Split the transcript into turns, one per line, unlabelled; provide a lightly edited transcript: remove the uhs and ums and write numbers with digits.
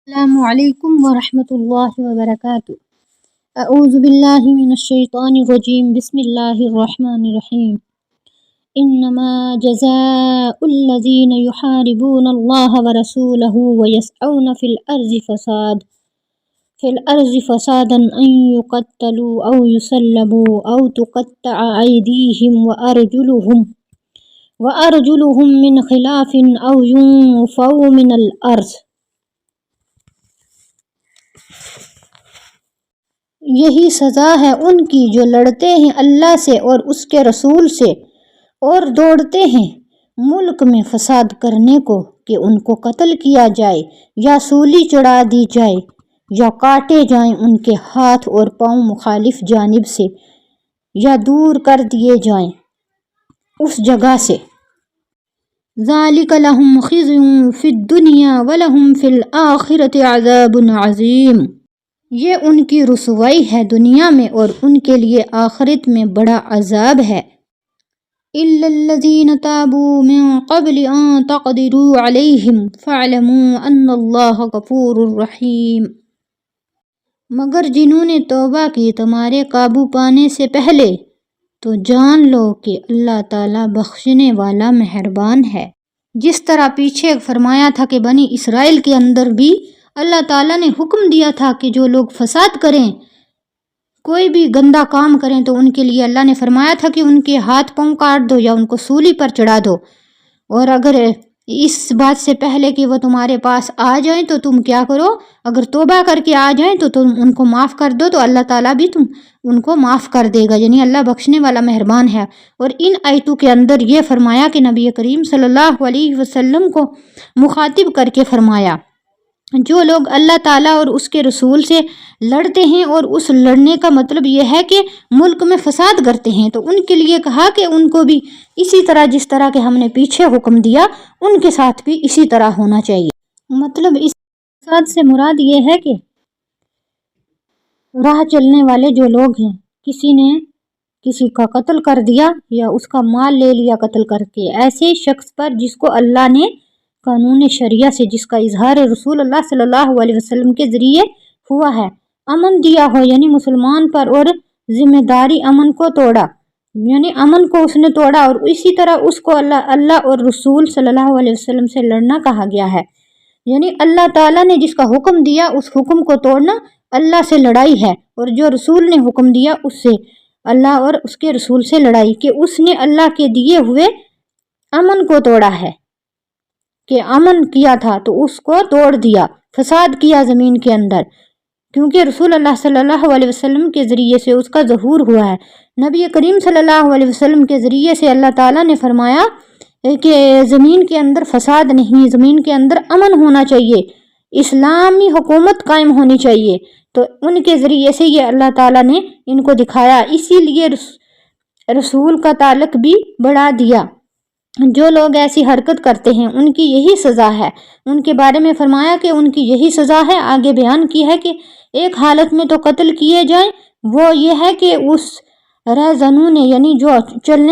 السلام علیکم ورحمۃ اللہ وبرکاتہ۔ اعوذ باللہ من الشیطان الرجیم، بسم اللہ الرحمن الرحیم۔ انما جزاء الذین یحاربون اللہ ورسولہ ویسعون فی الارض فسادا ان یقتلوا او یصلبوا او تقطع ایدیہم وارجلہم من خلاف او ینفوا من الارض۔ یہی سزا ہے ان کی جو لڑتے ہیں اللہ سے اور اس کے رسول سے اور دوڑتے ہیں ملک میں فساد کرنے کو، کہ ان کو قتل کیا جائے یا سولی چڑھا دی جائے یا کاٹے جائیں ان کے ہاتھ اور پاؤں مخالف جانب سے یا دور کر دیے جائیں اس جگہ سے۔ ذالک لہم خزی فی الدنیا ولہم فی الآخرۃ عذاب عظیم۔ یہ ان کی رسوائی ہے دنیا میں اور ان کے لیے آخرت میں بڑا عذاب ہے۔ الا الذین تابوا من قبل ان تقدروا علیہم فاعلموا ان اللہ غفور رحیم۔ مگر جنہوں نے توبہ کی تمہارے قابو پانے سے پہلے، تو جان لو کہ اللہ تعالیٰ بخشنے والا مہربان ہے۔ جس طرح پیچھے فرمایا تھا کہ بنی اسرائیل کے اندر بھی اللہ تعالیٰ نے حکم دیا تھا کہ جو لوگ فساد کریں، کوئی بھی گندا کام کریں، تو ان کے لیے اللہ نے فرمایا تھا کہ ان کے ہاتھ پاؤں کاٹ دو یا ان کو سولی پر چڑھا دو، اور اگر اس بات سے پہلے کہ وہ تمہارے پاس آ جائیں تو تم کیا کرو، اگر توبہ کر کے آ جائیں تو تم ان کو معاف کر دو، تو اللہ تعالیٰ بھی ان کو معاف کر دے گا، یعنی اللہ بخشنے والا مہربان ہے۔ اور ان آیتوں کے اندر یہ فرمایا کہ نبی کریم صلی اللہ علیہ وسلم کو مخاطب کر کے فرمایا، جو لوگ اللہ تعالیٰ اور اس کے رسول سے لڑتے ہیں اور اس لڑنے کا مطلب یہ ہے کہ ملک میں فساد کرتے ہیں، تو ان کے لیے کہا کہ ان کو بھی اسی طرح جس طرح کہ ہم نے پیچھے حکم دیا ان کے ساتھ بھی اسی طرح ہونا چاہیے۔ مطلب اس فساد سے مراد یہ ہے کہ راہ چلنے والے جو لوگ ہیں، کسی نے کسی کا قتل کر دیا یا اس کا مال لے لیا قتل کر کے، ایسے شخص پر جس کو اللہ نے قانون شریعہ سے، جس کا اظہار رسول اللہ صلی اللہ علیہ وسلم کے ذریعے ہوا ہے، امن دیا ہو، یعنی مسلمان پر، اور ذمہ داری امن کو توڑا، یعنی امن کو اس نے توڑا، اور اسی طرح اس کو اللہ اور رسول صلی اللہ علیہ وسلم سے لڑنا کہا گیا ہے، یعنی اللہ تعالیٰ نے جس کا حکم دیا اس حکم کو توڑنا اللہ سے لڑائی ہے، اور جو رسول نے حکم دیا اس سے اللہ اور اس کے رسول سے لڑائی، کہ اس نے اللہ کے دیے ہوئے امن کو توڑا ہے، کہ امن کیا تھا تو اس کو توڑ دیا، فساد کیا زمین کے اندر، کیونکہ رسول اللہ صلی اللہ علیہ وسلم کے ذریعے سے اس کا ظہور ہوا ہے۔ نبی کریم صلی اللہ علیہ وسلم کے ذریعے سے اللہ تعالیٰ نے فرمایا کہ زمین کے اندر فساد نہیں، زمین کے اندر امن ہونا چاہیے، اسلامی حکومت قائم ہونی چاہیے، تو ان کے ذریعے سے یہ اللہ تعالیٰ نے ان کو دکھایا، اسی لیے رسول کا تعلق بھی بڑھا دیا۔ جو لوگ ایسی حرکت کرتے ہیں ان کی یہی سزا ہے، ان کے بارے میں فرمایا کہ ان کی یہی سزا ہے۔ آگے بیان کی ہے کہ ایک حالت میں تو قتل کیے جائیں، وہ یہ ہے کہ اس رہزنوں نے، یعنی جو چلنے